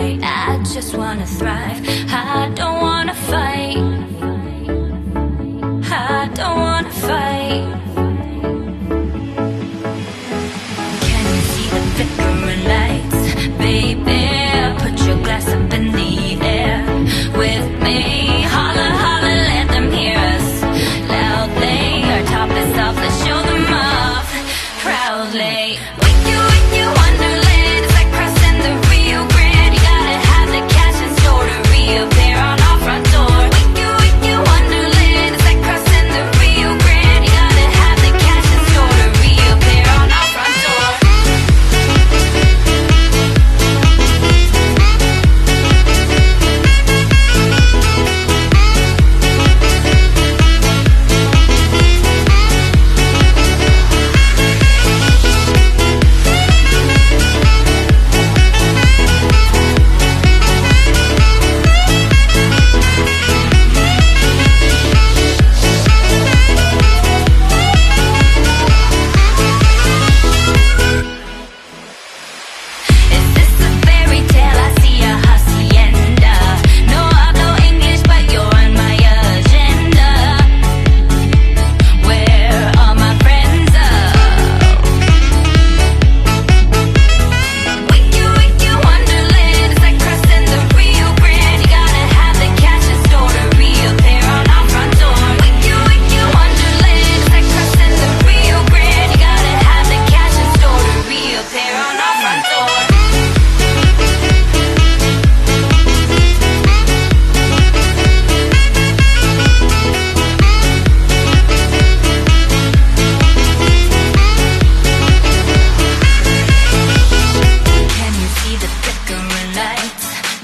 right. I just wanna thrive. I don't wanna fight. I don't wanna fight. Can you see the flickering lights? Baby, put your glass up in the air with me. Holla, holla, let them hear us loudly. Our top is off, let's show them off proudly. With you, wonderland. It's like crossing the Rio Grande. You gotta have the cash in store to reappear on our front door. With you, wonderland. It's like crossing the Rio Grande. You gotta have the cash in store to reappear on our front door.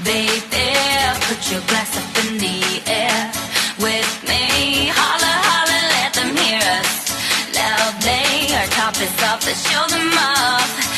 Baby, put your glass up in the air with me. Holla, holla, let them hear us loudly. Our top is off, let's show them off.